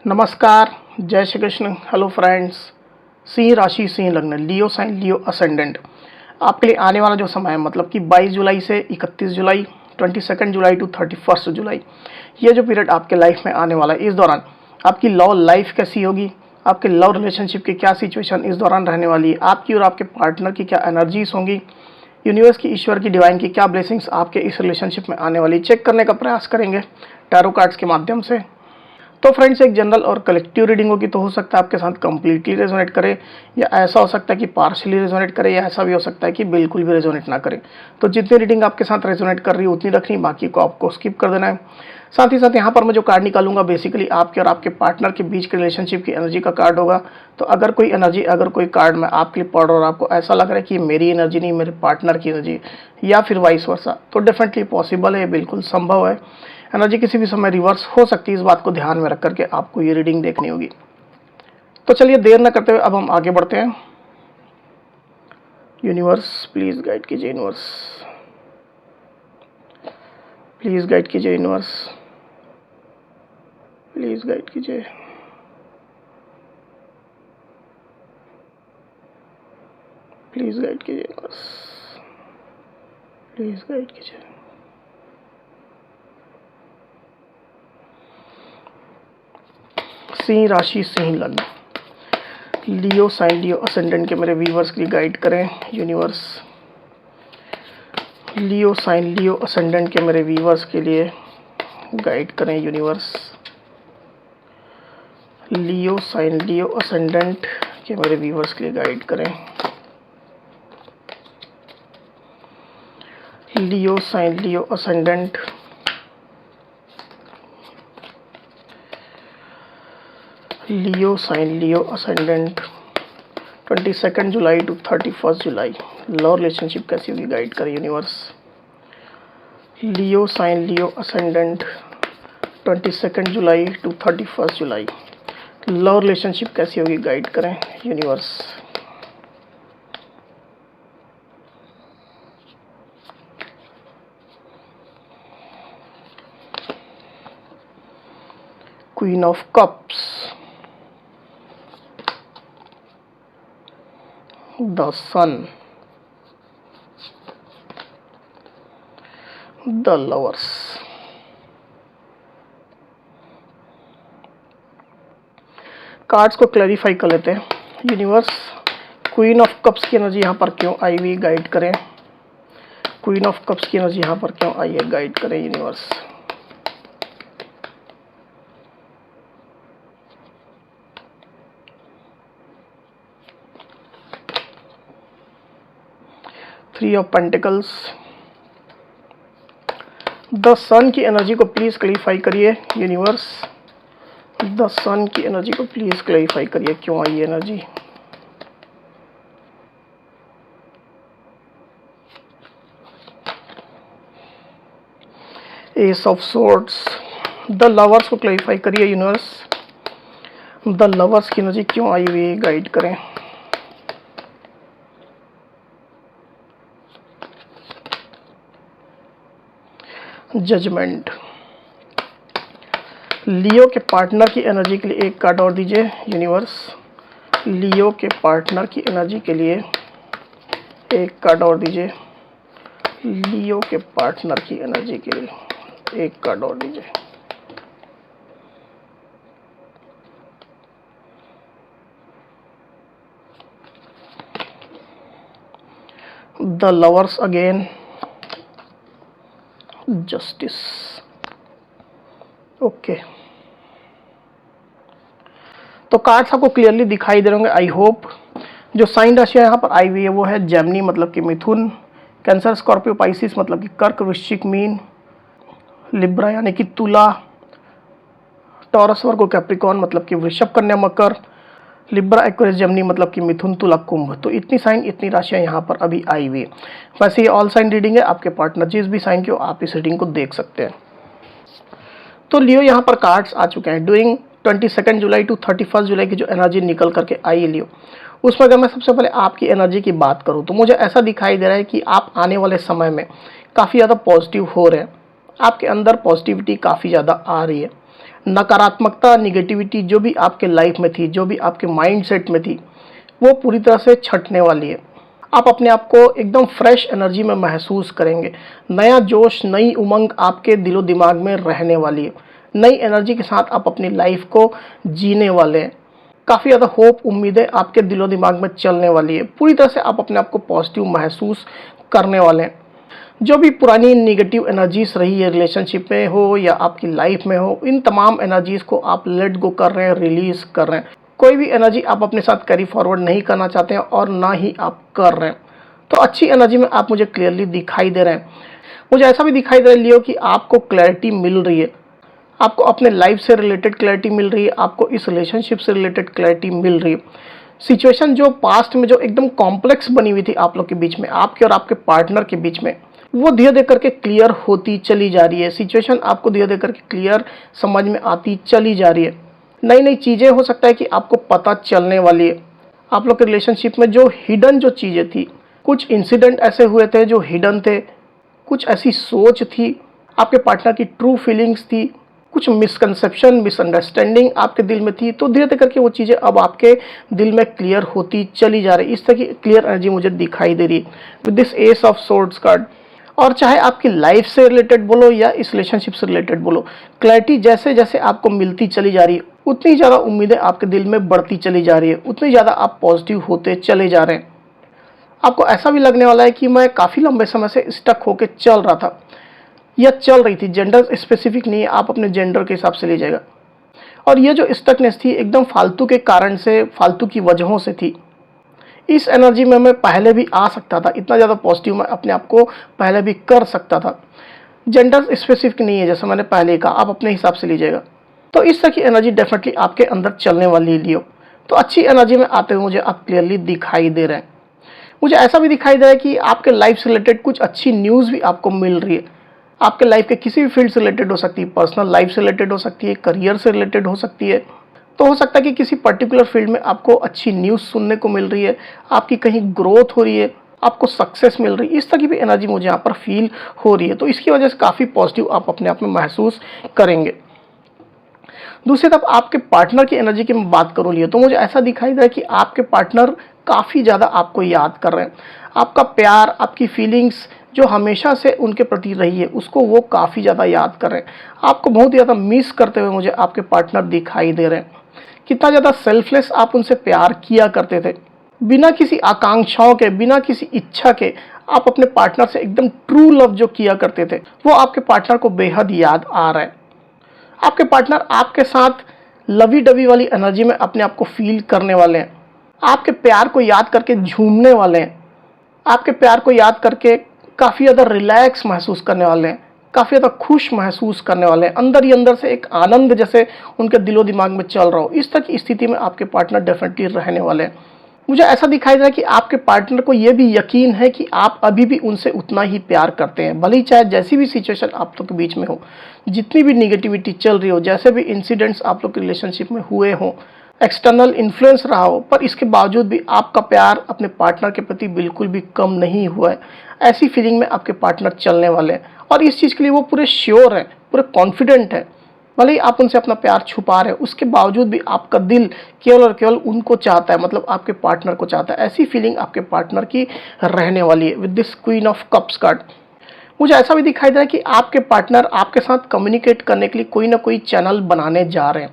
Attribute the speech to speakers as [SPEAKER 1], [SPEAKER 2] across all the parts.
[SPEAKER 1] नमस्कार, जय Shri Krishna. Hello friends. सिंह राशि, सिंह लग्न, लियो साइन, लियो असेंडेंट। आपके लिए आने वाला जो समय है मतलब कि 22 जुलाई से 31 जुलाई, 22 जुलाई टू 31 जुलाई, ये जो पीरियड आपके लाइफ में आने वाला है, इस दौरान आपकी लव लाइफ कैसी होगी, आपके लव रिलेशनशिप की क्या सिचुएशन इस दौरान रहने वाली है, आपकी और आपके पार्टनर की क्या एनर्जीज होंगी, यूनिवर्स की, ईश्वर की, डिवाइन की क्या ब्लेसिंग्स आपके इस रिलेशनशिप में आने वाली, चेक करने का प्रयास करेंगे टैरो कार्ड्स के माध्यम से। तो फ्रेंड्स, एक जनरल और कलेक्टिव रीडिंग होगी, तो हो सकता है आपके साथ कंप्लीटली रेजोनेट करे, या ऐसा हो सकता है कि पार्शियली रेजोनेट करे, या ऐसा भी हो सकता है कि बिल्कुल भी रेजोनेट ना करे। तो जितनी रीडिंग आपके साथ रेजोनेट कर रही है उतनी रखनी, बाकी को आपको स्किप कर देना है। साथ ही साथ यहाँ पर मैं जो कार्ड निकालूंगा बेसिकली आपके और आपके पार्टनर के बीच के रिलेशनशिप की एनर्जी का कार्ड होगा। तो अगर कोई एनर्जी, अगर कोई कार्ड मैं आपके लिए पढ़ रहा हूँ और आपको ऐसा लग रहा है कि मेरी एनर्जी नहीं, मेरे पार्टनर की एनर्जी, या फिर वाइस वर्सा, तो डेफिनेटली पॉसिबल है, बिल्कुल संभव है। एनर्जी किसी भी समय रिवर्स हो सकती है, इस बात को ध्यान में रख करके आपको ये रीडिंग देखनी होगी। तो चलिए देर न करते हुए अब हम आगे बढ़ते हैं। यूनिवर्स प्लीज गाइड कीजिए, यूनिवर्स प्लीज गाइड कीजिए, यूनिवर्स प्लीज गाइड कीजिए, प्लीज गाइड कीजिए, यूनिवर्स प्लीज गाइड कीजिए। सिंह राशि, सिंह लग्न, लियो साइन, लियो असेंडेंट के मेरे व्यूवर्स के लिए गाइड करें universe. Leo sign, Leo ascendant के मेरे व्यूवर्स के लिए गाइड करें universe. Leo sign, Leo ascendant के मेरे व्यूवर्स के लिए गाइड करें। Leo sign, Leo ascendant, Leo sign, Leo ascendant, 22 July to 31 July, love relationship कैसी होगी, गाइड करें universe. Leo sign, Leo ascendant, 22 July to 31 July, love relationship कैसी होगी, गाइड करें universe. Queen of cups, the sun, the lovers. Cards को clarify कर लेते हैं। यूनिवर्स, क्वीन ऑफ कप्स की एनर्जी यहाँ पर क्यों आई हुई, गाइड करें। क्वीन ऑफ कप्स की एनर्जी यहाँ पर क्यों आई है, गाइड करें universe. Three of pentacles, the sun की एनर्जी को प्लीज क्लैरिफाई करिए यूनिवर्स। द सन की एनर्जी को प्लीज क्लैरिफाई करिए, क्यों आई energy. Ace of swords, the lovers को क्लैरिफाई करिए यूनिवर्स। द लवर्स की एनर्जी क्यों आई हुई है, गाइड करें। जजमेंट, लियो के पार्टनर की एनर्जी के लिए एक कार्ड और दीजिए यूनिवर्स। लियो के पार्टनर की एनर्जी के लिए एक कार्ड और दीजिए। लियो के पार्टनर की एनर्जी के लिए एक कार्ड और दीजिए। The lovers again, justice. Okay, तो कार्ड्स आपको क्लियरली दिखाई दे रहे होंगे आई होप। जो साइन राशियां यहाँ पर आई हुई है वो है जेमिनी मतलब कि मिथुन, कैंसर, स्कॉर्पियो, पाइसिस मतलब कि कर्क, वृश्चिक, मीन, लिब्रा यानी कि तुला, टॉरस, वर्गो, कैप्रिकॉर्न मतलब कि वृषभ, कन्या, मकर, लिब्रा, एक्वेरियस, जेमिनी मतलब कि मिथुन, तुला, कुंभ। तो इतनी साइन, इतनी राशियां यहाँ पर अभी आई हुई है। वैसे ये ऑल साइन रीडिंग है, आपके पार्टनर जिस भी साइन की हो आप इस रीडिंग को देख सकते हैं। तो लियो यहाँ पर कार्ड्स आ चुके हैं। ड्यूरिंग 22 जुलाई टू 31 जुलाई की जो एनर्जी निकल करके आई है लियो, उसमें अगर मैं सबसे पहले आपकी एनर्जी की बात करूँ तो मुझे ऐसा दिखाई दे रहा है कि आप आने वाले समय में काफ़ी ज़्यादा पॉजिटिव हो रहे हैं, आपके अंदर पॉजिटिविटी काफ़ी ज़्यादा आ रही है। नकारात्मकता, निगेटिविटी जो भी आपके लाइफ में थी, जो भी आपके माइंडसेट में थी, वो पूरी तरह से छटने वाली है। आप अपने आप को एकदम फ्रेश एनर्जी में महसूस करेंगे। नया जोश, नई उमंग आपके दिलो दिमाग में रहने वाली है। नई एनर्जी के साथ आप अपनी लाइफ को जीने वाले हैं। काफ़ी ज़्यादा होप, उम्मीदें आपके दिलो दिमाग में चलने वाली है। पूरी तरह से आप अपने आप को पॉजिटिव महसूस करने वाले हैं। जो भी पुरानी नेगेटिव एनर्जीज रही है, रिलेशनशिप में हो या आपकी लाइफ में हो, इन तमाम एनर्जीज को आप लेट गो कर रहे हैं, रिलीज कर रहे हैं। कोई भी एनर्जी आप अपने साथ कैरी फॉरवर्ड नहीं करना चाहते हैं और ना ही आप कर रहे हैं। तो अच्छी एनर्जी में आप मुझे क्लियरली दिखाई दे रहे हैं। मुझे ऐसा भी दिखाई दे रहा है लियो कि आपको क्लैरिटी मिल रही है। आपको अपने लाइफ से रिलेटेड क्लैरिटी मिल रही है, आपको इस रिलेशनशिप से रिलेटेड क्लैरिटी मिल रही है। सिचुएशन जो पास्ट में जो एकदम कॉम्प्लेक्स बनी हुई थी आप लोग के बीच में, आपके और आपके पार्टनर के बीच में, वो धीरे धीरे करके क्लियर होती चली जा रही है। सिचुएशन आपको धीरे धीरे करके क्लियर समझ में आती चली जा रही है। नई नई चीज़ें हो सकता है कि आपको पता चलने वाली है। आप लोग के रिलेशनशिप में जो हिडन जो चीज़ें थी, कुछ इंसिडेंट ऐसे हुए थे जो हिडन थे, कुछ ऐसी सोच थी, आपके पार्टनर की ट्रू फीलिंग्स थी, कुछ मिसकंसेप्शन, मिसअंडरस्टैंडिंग आपके दिल में थी, तो धीरे धीरे करके वो चीज़ें अब आपके दिल में क्लियर होती चली जा रही है। इस तरह की क्लियर एनर्जी मुझे दिखाई दे रही है with this S of swords card. और चाहे आपकी लाइफ से रिलेटेड बोलो या इस रिलेशनशिप से रिलेटेड बोलो, क्लैरिटी जैसे जैसे आपको मिलती चली जा रही है, उतनी ज़्यादा उम्मीदें आपके दिल में बढ़ती चली जा रही है, उतनी ज़्यादा आप पॉजिटिव होते चले जा रहे हैं। आपको ऐसा भी लगने वाला है कि मैं काफ़ी लंबे समय से स्टक होकर चल रहा था या चल रही थी। जेंडर स्पेसिफिक नहीं है, आप अपने जेंडर के हिसाब से ले जाएगा। और ये जो स्टकनेस थी एकदम फालतू के कारण से, फालतू की वजहों से थी। इस एनर्जी में मैं पहले भी आ सकता था, इतना ज़्यादा पॉजिटिव मैं अपने आप को पहले भी कर सकता था। जेंडर स्पेसिफिक नहीं है, जैसा मैंने पहले ही कहा, आप अपने हिसाब से लीजिएगा। तो इस तरह की एनर्जी डेफिनेटली आपके अंदर चलने वाली है लियो। तो अच्छी एनर्जी में आते हुए मुझे आप क्लियरली दिखाई दे रहे हैं। मुझे ऐसा भी दिखाई दे रहा है कि आपके लाइफ से रिलेटेड कुछ अच्छी न्यूज़ भी आपको मिल रही है। आपके लाइफ के किसी भी फील्ड से रिलेटेड हो सकती है, पर्सनल लाइफ से रिलेटेड हो सकती है, करियर से रिलेटेड हो सकती है। तो हो सकता है कि किसी पर्टिकुलर फील्ड में आपको अच्छी न्यूज़ सुनने को मिल रही है, आपकी कहीं ग्रोथ हो रही है, आपको सक्सेस मिल रही है। इस तरह की भी एनर्जी मुझे यहाँ पर फील हो रही है। तो इसकी वजह से काफ़ी पॉजिटिव आप अपने आप में महसूस करेंगे। दूसरी तरफ आपके पार्टनर की एनर्जी की मैं बात करूँ लिए, तो मुझे ऐसा दिखाई दे रहा है कि आपके पार्टनर काफ़ी ज़्यादा आपको याद कर रहे हैं। आपका प्यार, आपकी फीलिंग्स जो हमेशा से उनके प्रति रही है, उसको वो काफ़ी ज़्यादा याद कर रहे हैं। आपको बहुत ज़्यादा मिस करते हुए मुझे आपके पार्टनर दिखाई दे रहे हैं। कितना ज़्यादा सेल्फलेस आप उनसे प्यार किया करते थे, बिना किसी आकांक्षाओं के, बिना किसी इच्छा के आप अपने पार्टनर से एकदम ट्रू लव जो किया करते थे, वो आपके पार्टनर को बेहद याद आ रहा है। आपके पार्टनर आपके साथ लवी डवी वाली एनर्जी में अपने आप को फील करने वाले हैं। आपके प्यार को याद करके झूमने वाले हैं। आपके प्यार को याद करके काफ़ी ज़्यादा रिलैक्स महसूस करने वाले हैं, काफ़ी ज़्यादा खुश महसूस करने वाले हैं। अंदर ही अंदर से एक आनंद जैसे उनके दिलो दिमाग में चल रहा हो, इस तरह की स्थिति में आपके पार्टनर डेफिनेटली रहने वाले हैं। मुझे ऐसा दिखाई दे रहा है कि आपके पार्टनर को ये भी यकीन है कि आप अभी भी उनसे उतना ही प्यार करते हैं, भले ही चाहे जैसी भी सिचुएशन आप लोग के बीच में हो, जितनी भी निगेटिविटी चल रही हो, जैसे भी इंसिडेंट्स आप लोग के रिलेशनशिप में हुए हों, एक्सटर्नल इन्फ्लुएंस रहा हो, पर इसके बावजूद भी आपका प्यार अपने पार्टनर के प्रति बिल्कुल भी कम नहीं हुआ है। ऐसी फीलिंग में आपके पार्टनर चलने वाले हैं और इस चीज़ के लिए वो पूरे श्योर हैं, पूरे कॉन्फिडेंट हैं। भले ही आप उनसे अपना प्यार छुपा रहे हैं, उसके बावजूद भी आपका दिल केवल और केवल उनको चाहता है, मतलब आपके पार्टनर को चाहता है। ऐसी फीलिंग आपके पार्टनर की रहने वाली है with this queen of cups card. मुझे ऐसा भी दिखाई दे रहा है कि आपके पार्टनर आपके साथ कम्युनिकेट करने के लिए कोई ना कोई चैनल बनाने जा रहे हैं।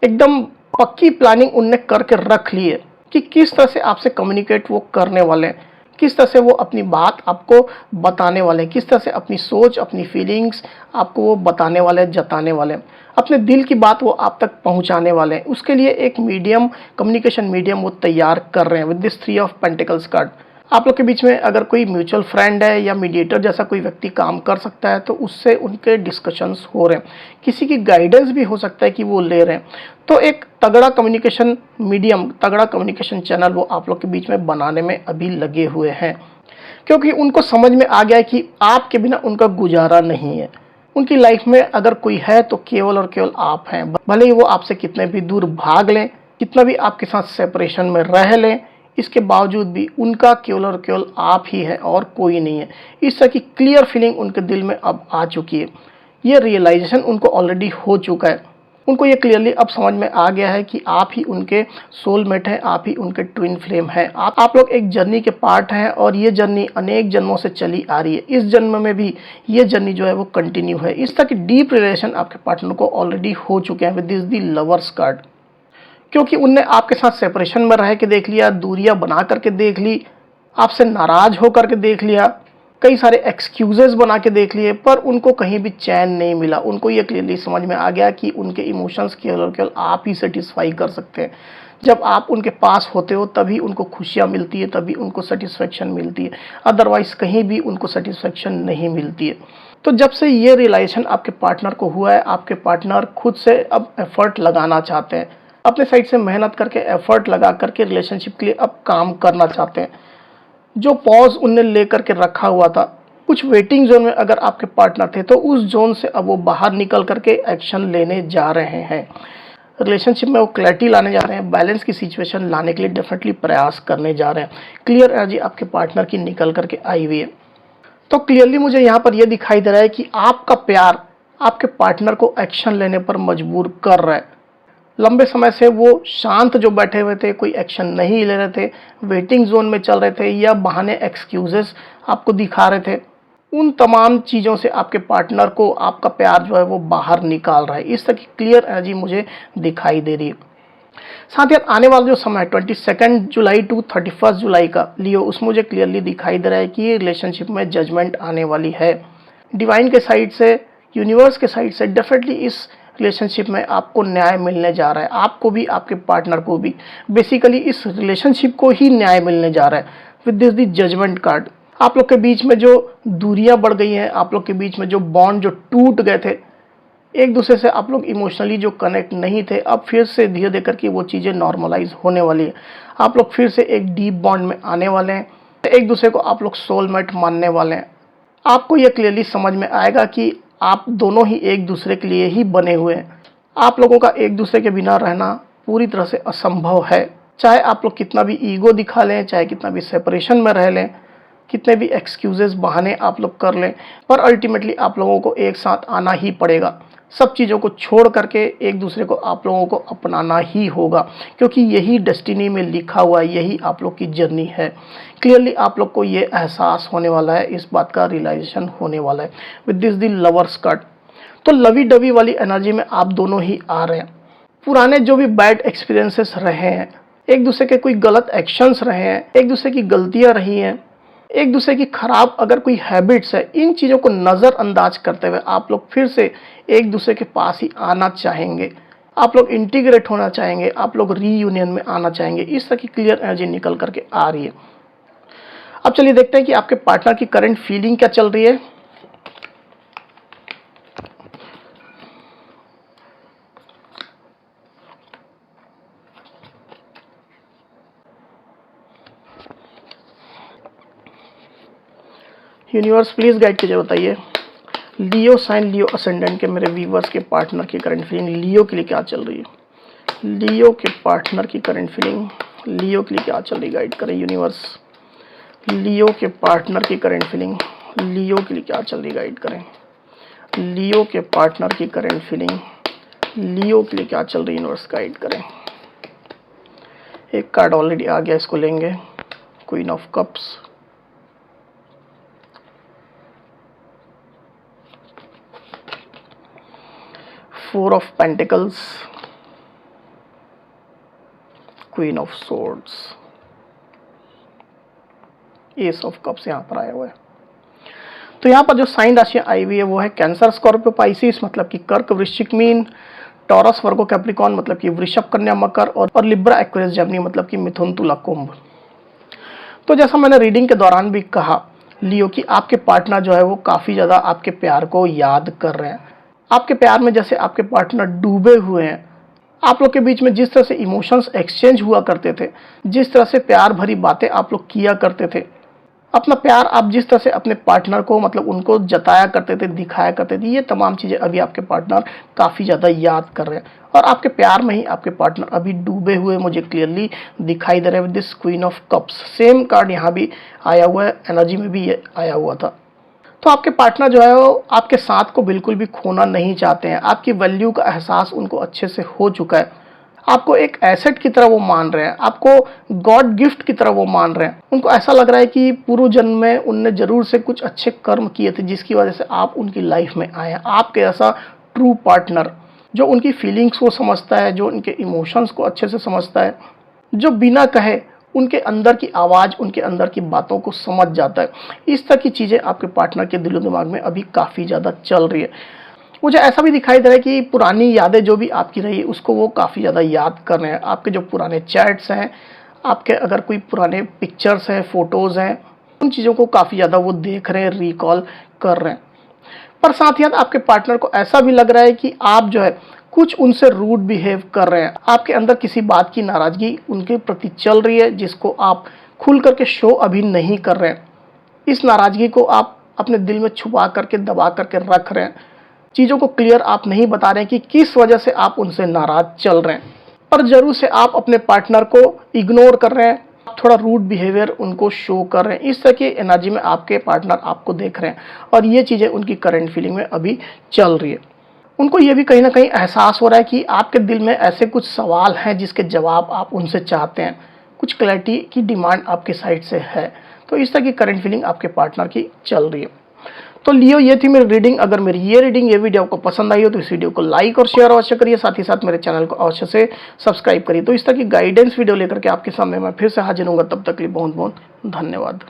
[SPEAKER 1] एकदम पक्की प्लानिंग उनने करके रख ली है कि किस तरह से आपसे कम्युनिकेट वो करने वाले हैं, किस तरह से वो अपनी बात आपको बताने वाले हैं, किस तरह से अपनी सोच, अपनी फीलिंग्स आपको वो बताने वाले हैं, जताने वाले हैं, अपने दिल की बात वो आप तक पहुंचाने वाले हैं। उसके लिए एक मीडियम, कम्युनिकेशन मीडियम वो तैयार कर रहे हैं with this 3 of pentacles card. आप लोग के बीच में अगर कोई म्यूचुअल फ्रेंड है या मीडिएटर जैसा कोई व्यक्ति काम कर सकता है, तो उससे उनके डिस्कशंस हो रहे हैं। किसी की गाइडेंस भी हो सकता है कि वो ले रहे हैं। तो एक तगड़ा कम्युनिकेशन मीडियम, तगड़ा कम्युनिकेशन चैनल वो आप लोग के बीच में बनाने में अभी लगे हुए हैं, क्योंकि उनको समझ में आ गया है कि आपके बिना उनका गुजारा नहीं है। उनकी लाइफ में अगर कोई है तो केवल और केवल आप हैं। भले ही वो आपसे कितने भी दूर भाग लें, कितना भी आपके साथ सेपरेशन में रह लें, इसके बावजूद भी उनका केवल और केवल आप ही है और कोई नहीं है। इस तरह की क्लियर फीलिंग उनके दिल में अब आ चुकी है। ये रियलाइजेशन उनको ऑलरेडी हो चुका है। उनको ये क्लियरली अब समझ में आ गया है कि आप ही उनके सोलमेट हैं, आप ही उनके ट्विन फ्लेम हैं। आप लोग एक जर्नी के पार्ट हैं और ये जर्नी अनेक जन्मों से चली आ रही है। इस जन्म में भी ये जर्नी जो है वो कंटिन्यू है। इस तरह की डीप रिलेशन आपके पार्टनर को ऑलरेडी हो चुके हैं with this the lovers card, क्योंकि उनने आपके साथ सेपरेशन में रह के देख लिया, दूरियां बना करके देख ली, आपसे नाराज होकर के देख लिया, कई सारे एक्सक्यूजेस बना के देख लिए, पर उनको कहीं भी चैन नहीं मिला। उनको ये क्लियरली समझ में आ गया कि उनके इमोशंस केवल आप ही सेटिस्फाई कर सकते हैं। जब आप उनके पास होते हो तभी उनको खुशियाँ मिलती है, तभी उनको सेटिस्फेक्शन मिलती है, अदरवाइज कहीं भी उनको सेटिस्फेक्शन नहीं मिलती है। तो जब से ये रियलाइजेशन आपके पार्टनर को हुआ है, आपके पार्टनर खुद से अब एफर्ट लगाना चाहते हैं, अपने साइड से मेहनत करके एफर्ट लगा करके रिलेशनशिप के लिए अब काम करना चाहते हैं। जो पॉज उनने लेकर के रखा हुआ था, कुछ वेटिंग जोन में अगर आपके पार्टनर थे तो उस जोन से अब वो बाहर निकल करके एक्शन लेने जा रहे हैं। रिलेशनशिप में वो क्लैरिटी लाने जा रहे हैं, बैलेंस की सिचुएशन लाने के लिए डेफिनेटली प्रयास करने जा रहे हैं। क्लियर एनर्जी आपके पार्टनर की निकल करके आई हुई है। तो क्लियरली मुझे यहाँ पर यह दिखाई दे रहा है कि आपका प्यार आपके पार्टनर को एक्शन लेने पर मजबूर कर रहा है। लंबे समय से वो शांत जो बैठे हुए थे, कोई एक्शन नहीं ले रहे थे, वेटिंग जोन में चल रहे थे या बहाने एक्सक्यूजेस आपको दिखा रहे थे, उन तमाम चीज़ों से आपके पार्टनर को आपका प्यार जो है वो बाहर निकाल रहा है। इस तरह की क्लियर एनर्जी मुझे दिखाई दे रही है। साथ ही आने वाला जो समय 22 जुलाई टू 31 जुलाई का लियो, उसमें मुझे क्लियरली दिखाई दे रहा है कि ये रिलेशनशिप में जजमेंट आने वाली है। डिवाइन के साइड से, यूनिवर्स के साइड से डेफिनेटली इस रिलेशनशिप में आपको न्याय मिलने जा रहा है। आपको भी, आपके पार्टनर को भी, बेसिकली इस रिलेशनशिप को ही न्याय मिलने जा रहा है with this the judgement card. आप लोग के बीच में जो दूरियां बढ़ गई हैं, आप लोग के बीच में जो बॉन्ड जो टूट गए थे, एक दूसरे से आप लोग इमोशनली जो कनेक्ट नहीं थे, अब फिर से धीरे धीरे करके वो चीज़ें नॉर्मलाइज होने वाली है। आप लोग फिर से एक डीप बॉन्ड में आने वाले हैं, एक दूसरे को आप लोग सोलमेट मानने वाले हैं। आपको ये क्लियरली समझ में आएगा कि आप दोनों ही एक दूसरे के लिए ही बने हुए हैं। आप लोगों का एक दूसरे के बिना रहना पूरी तरह से असंभव है। चाहे आप लोग कितना भी ईगो दिखा लें, चाहे कितना भी सेपरेशन में रह लें, कितने भी एक्सक्यूजेस बहाने आप लोग कर लें, पर अल्टीमेटली आप लोगों को एक साथ आना ही पड़ेगा। सब चीज़ों को छोड़ करके एक दूसरे को आप लोगों को अपनाना ही होगा, क्योंकि यही डेस्टिनी में लिखा हुआ है, यही आप लोग की जर्नी है। क्लियरली आप लोग को ये एहसास होने वाला है, इस बात का रियलाइजेशन होने वाला है with this the lovers card. तो लवी डवी वाली एनर्जी में आप दोनों ही आ रहे हैं। पुराने जो भी बैड एक्सपीरियंसेस रहे हैं, एक दूसरे के कोई गलत एक्शंस रहे हैं, एक दूसरे की गलतियां रही हैं, एक दूसरे की खराब अगर कोई हैबिट्स है, इन चीज़ों को नज़रअंदाज करते हुए आप लोग फिर से एक दूसरे के पास ही आना चाहेंगे। आप लोग इंटीग्रेट होना चाहेंगे, आप लोग रीयूनियन में आना चाहेंगे। इस तरह की क्लियर एनर्जी निकल करके आ रही है। अब चलिए देखते हैं कि आपके पार्टनर की करंट फीलिंग क्या चल रही है। यूनिवर्स प्लीज गाइड कीजिए, बताइए लियो साइन, लियो असेंडेंट के मेरे व्यूवर्स के पार्टनर की करंट फीलिंग लियो के लिए क्या चल रही है। लियो के पार्टनर की करंट फीलिंग लियो के लिए क्या चल रही है, गाइड करें यूनिवर्स। लियो के पार्टनर की करंट फीलिंग लियो के लिए क्या चल रही है, गाइड करें। लियो के पार्टनर की करंट फीलिंग लियो के लिए क्या चल रही है, यूनिवर्स गाइड करें। एक कार्ड ऑलरेडी आ गया, इसको लेंगे। Queen of cups, four of pentacles, queen of swords, S of cups यहाँ पर आया हुआ है। तो यहाँ पर जो साइन राशियाँ आई हुई है वो है कैंसर, स्कॉर्पियो, पाइसिस मतलब कि कर्क, वृश्चिक, मीन, टॉरस, वर्गो, कैप्रिकॉन मतलब कि वृषभ, कन्या, मकर और लिब्रा, एक्वेरियस, जेमिनी मतलब कि मिथुन, तुला, कुंभ। तो जैसा मैंने रीडिंग के दौरान भी कहा लियो कि आपके पार्टनर जो है वो काफ़ी ज़्यादा आपके प्यार को याद कर रहे हैं। आपके प्यार में जैसे आपके पार्टनर डूबे हुए हैं। आप लोग के बीच में जिस तरह से इमोशंस एक्सचेंज हुआ करते थे, जिस तरह से प्यार भरी बातें आप लोग किया करते थे, अपना प्यार आप जिस तरह से अपने पार्टनर को मतलब उनको जताया करते थे, दिखाया करते थे, ये तमाम चीज़ें अभी आपके पार्टनर काफ़ी ज़्यादा याद कर रहे हैं। और आपके प्यार में ही आपके पार्टनर अभी डूबे हुए मुझे क्लियरली दिखाई दे रहे हैं with this queen of cups. Same card यहाँ भी आया हुआ है, एनर्जी में भी ये आया हुआ था। तो आपके पार्टनर जो है वो आपके साथ को बिल्कुल भी खोना नहीं चाहते हैं। आपकी वैल्यू का एहसास उनको अच्छे से हो चुका है। आपको एक एसेट की तरह वो मान रहे हैं, आपको गॉड गिफ्ट की तरह वो मान रहे हैं। उनको ऐसा लग रहा है कि पूर्व जन्म में उनने ज़रूर से कुछ अच्छे कर्म किए थे जिसकी वजह से आप उनकी लाइफ में आए हैं। आपके ऐसा ट्रू पार्टनर जो उनकी फीलिंग्स को समझता है, जो उनके इमोशंस को अच्छे से समझता है, जो बिना कहे उनके अंदर की आवाज़, उनके अंदर की बातों को समझ जाता है। इस तरह की चीज़ें आपके पार्टनर के दिलो दिमाग में अभी काफ़ी ज़्यादा चल रही है। मुझे ऐसा भी दिखाई दे रहा है कि पुरानी यादें जो भी आपकी रही उसको वो काफ़ी ज़्यादा याद कर रहे हैं। आपके जो पुराने चैट्स हैं, आपके अगर कोई पुराने पिक्चर्स हैं, फ़ोटोज़ हैं, उन चीज़ों को काफ़ी ज़्यादा वो देख रहे हैं, रिकॉल कर रहे हैं। पर साथ ही साथ आपके पार्टनर को ऐसा भी लग रहा है कि आप जो है कुछ उनसे रूड बिहेव कर रहे हैं। आपके अंदर किसी बात की नाराज़गी उनके प्रति चल रही है जिसको आप खुल करके शो अभी नहीं कर रहे हैं। इस नाराज़गी को आप अपने दिल में छुपा करके, दबा करके रख रहे हैं। चीज़ों को क्लियर आप नहीं बता रहे हैं कि किस वजह से आप उनसे नाराज़ चल रहे हैं। पर ज़रूर से आप अपने पार्टनर को इग्नोर कर रहे हैं, आप थोड़ा रूड बिहेवियर उनको शो कर रहे हैं। इस तरह की एनर्जी में आपके पार्टनर आपको देख रहे हैं और ये चीज़ें उनकी करंट फीलिंग में अभी चल रही है। उनको ये भी कहीं ना कहीं एहसास हो रहा है कि आपके दिल में ऐसे कुछ सवाल हैं जिसके जवाब आप उनसे चाहते हैं, कुछ क्लैरिटी की डिमांड आपके साइड से है। तो इस तरह की करंट फीलिंग आपके पार्टनर की चल रही है। तो लियो, ये थी मेरी रीडिंग। अगर मेरी ये रीडिंग, ये वीडियो आपको पसंद आई हो तो इस वीडियो को लाइक और शेयर अवश्य करिए। साथ ही साथ मेरे चैनल को अवश्य से सब्सक्राइब करिए। तो इस तरह की गाइडेंस वीडियो लेकर के आपके सामने मैं फिर से हाजिर हूँगा। तब तक के लिए बहुत बहुत धन्यवाद।